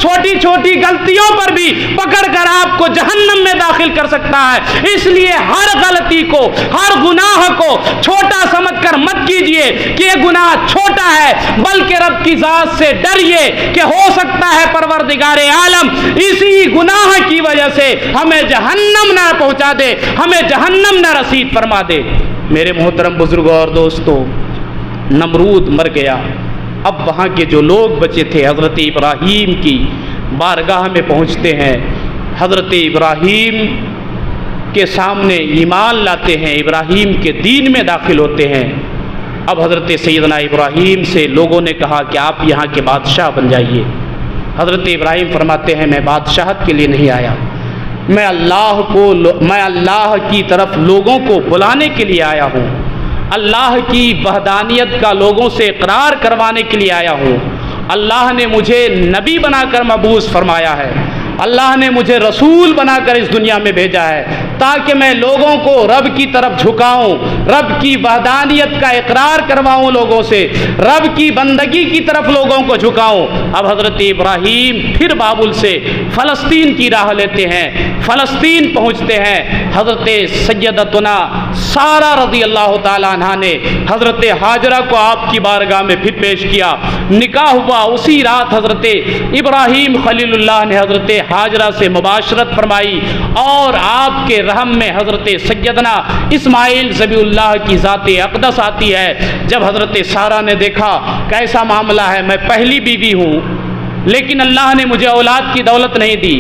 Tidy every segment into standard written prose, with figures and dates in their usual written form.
چھوٹی چھوٹی غلطیوں پر بھی پکڑ کر آپ کو جہنم میں داخل کر سکتا ہے۔ اس لیے ہر غلطی کو، ہر گناہ کو چھوٹا سمجھ کر مت کیجئے کہ یہ گناہ چھوٹا ہے، بلکہ رب کی ذات سے ڈریے کہ ہو سکتا ہے پروردگار عالم اسی گناہ کی وجہ سے ہمیں جہنم نہ پہنچا دے، ہمیں جہنم نہ رسید فرما دے۔ میرے محترم بزرگوں اور دوستوں، نمرود مر گیا، اب وہاں کے جو لوگ بچے تھے حضرت ابراہیم کی بارگاہ میں پہنچتے ہیں، حضرت ابراہیم کے سامنے ایمان لاتے ہیں، ابراہیم کے دین میں داخل ہوتے ہیں۔ اب حضرت سیدنا ابراہیم سے لوگوں نے کہا کہ آپ یہاں کے بادشاہ بن جائیے۔ حضرت ابراہیم فرماتے ہیں میں بادشاہت کے لیے نہیں آیا، میں اللہ کی طرف لوگوں کو بلانے کے لیے آیا ہوں، اللہ کی وحدانیت کا لوگوں سے اقرار کروانے کے لیے آیا ہوں۔ اللہ نے مجھے نبی بنا کر مبعوث فرمایا ہے، اللہ نے مجھے رسول بنا کر اس دنیا میں بھیجا ہے تاکہ میں لوگوں کو رب کی طرف جھکاؤں، رب کی وحدانیت کا اقرار کرواؤں، لوگوں سے رب کی بندگی کی طرف لوگوں کو جھکاؤں۔ اب حضرت ابراہیم پھر بابل سے فلسطین کی راہ لیتے ہیں، فلسطین پہنچتے ہیں۔ حضرت سیدتنا سارہ رضی اللہ تعالیٰ عنہ نے حضرت ہاجرہ کو آپ کی بارگاہ میں پھر پیش کیا، نکاح ہوا۔ اسی رات حضرت ابراہیم خلیل اللہ نے حضرت ہاجرہ سے مباشرت فرمائی، اور آپ کے رحم میں حضرت سیدنا اسماعیل ذبیح اللہ کی ذات اقدس آتی ہے۔ جب حضرت سارہ نے دیکھا کیسا معاملہ ہے، میں پہلی بیوی ہوں لیکن اللہ نے مجھے اولاد کی دولت نہیں دی۔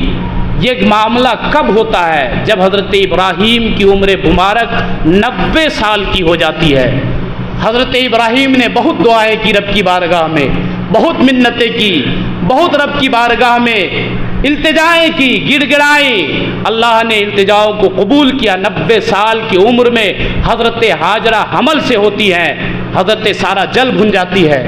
یہ معاملہ کب ہوتا ہے؟ جب حضرت ابراہیم کی عمر مبارک 90 سال کی ہو جاتی ہے۔ حضرت ابراہیم نے بہت دعائیں کی رب کی بارگاہ میں، بہت منتیں کی، بہت رب کی بارگاہ میں التجائیں کی، گڑ گڑائیں۔ اللہ نے التجاؤں کو قبول کیا۔ 90 سال کی عمر میں حضرت ہاجرہ حمل سے ہوتی ہیں، حضرت سارہ جل بھن جاتی ہے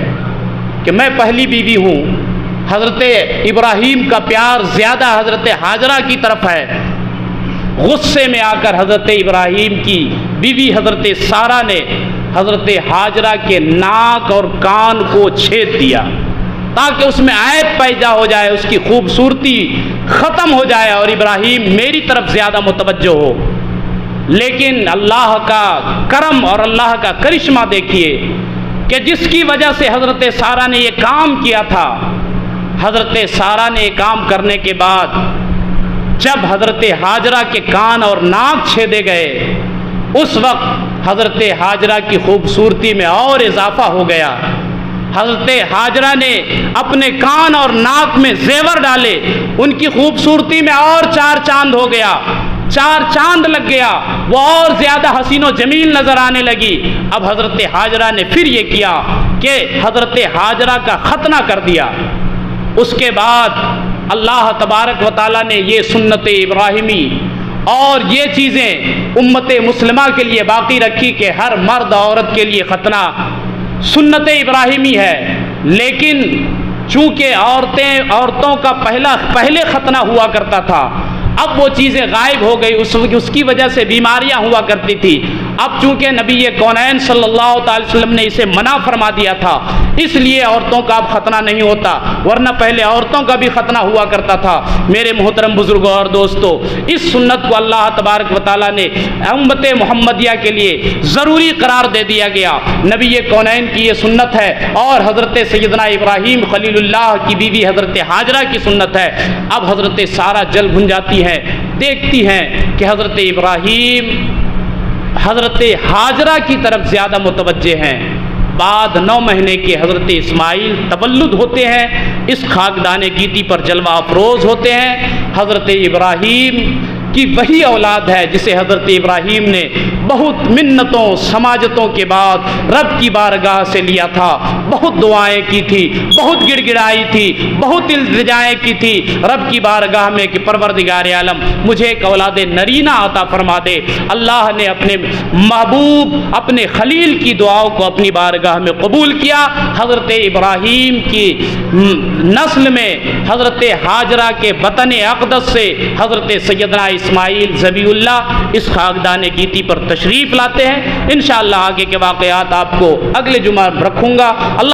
کہ میں پہلی بیوی ہوں۔ حضرت ابراہیم کا پیار زیادہ حضرت ہاجرہ کی طرف ہے۔ غصے میں آ کر حضرت ابراہیم کی بیوی حضرت سارہ نے حضرت ہاجرہ کے ناک اور کان کو چھید دیا تاکہ اس میں عیب پیدا ہو جائے، اس کی خوبصورتی ختم ہو جائے اور ابراہیم میری طرف زیادہ متوجہ ہو۔ لیکن اللہ کا کرم اور اللہ کا کرشمہ دیکھیے کہ جس کی وجہ سے حضرت سارہ نے یہ کام کیا تھا، حضرت سارہ نے یہ کام کرنے کے بعد جب حضرت ہاجرہ کے کان اور ناک چھیدے گئے، اس وقت حضرت ہاجرہ کی خوبصورتی میں اور اضافہ ہو گیا۔ حضرت ہاجرہ نے اپنے کان اور ناک میں زیور ڈالے، ان کی خوبصورتی میں اور 4 چاند ہو گیا، 4 چاند لگ گیا، وہ اور زیادہ حسین و جمیل نظر آنے لگی۔ اب حضرت ہاجرہ نے پھر یہ کیا کہ حضرت ہاجرہ کا ختنہ کر دیا۔ اس کے بعد اللہ تبارک و تعالیٰ نے یہ سنت ابراہیمی اور یہ چیزیں امت مسلمہ کے لیے باقی رکھی کہ ہر مرد عورت کے لیے ختنہ سنت ابراہیمی ہے۔ لیکن چونکہ عورتوں کا پہلے ختنہ ہوا کرتا تھا، اب وہ چیزیں غائب ہو گئی، اس کی وجہ سے بیماریاں ہوا کرتی تھی۔ اب چونکہ نبی کونین صلی اللہ تعالی وسلم نے اسے منع فرما دیا تھا، اس لیے عورتوں کا اب ختنہ نہیں ہوتا، ورنہ پہلے عورتوں کا بھی ختنہ ہوا کرتا تھا۔ میرے محترم بزرگوں اور دوستوں، اس سنت کو اللہ تبارک و تعالیٰ نے امت محمدیہ کے لیے ضروری قرار دے دیا گیا۔ نبی کونین کی یہ سنت ہے اور حضرت سیدنا ابراہیم خلیل اللہ کی بیوی حضرت ہاجرہ کی سنت ہے۔ اب حضرت سارہ جل بھن جاتی ہے، دیکھتی ہیں کہ حضرت ابراہیم حضرت ہاجرہ کی طرف زیادہ متوجہ ہیں۔ بعد 9 مہینے کے حضرت اسماعیل تولد ہوتے ہیں، اس خاکدان گیتی پر جلوہ افروز ہوتے ہیں۔ حضرت ابراہیم کی وہی اولاد ہے جسے حضرت ابراہیم نے بہت منتوں سماجتوں کے بعد رب کی بارگاہ سے لیا تھا، بہت دعائیں کی تھی، بہت گڑ گڑائی تھی، بہت التجائیں کی تھی رب کی بارگاہ میں کہ پروردگار عالم مجھے ایک اولاد نرینہ عطا فرما دے۔ اللہ نے اپنے محبوب اپنے خلیل کی دعاؤں کو اپنی بارگاہ میں قبول کیا۔ حضرت ابراہیم کی نسل میں حضرت ہاجرہ کے وطن اقدس سے حضرت سیدنا اسماعیل ذبیح اللہ اس خاکدان گیتی پر تشریف لاتے ہیں۔ انشاءاللہ آگے کے واقعات آپ کو اگلے جمعہ رکھوں گا۔ اللہ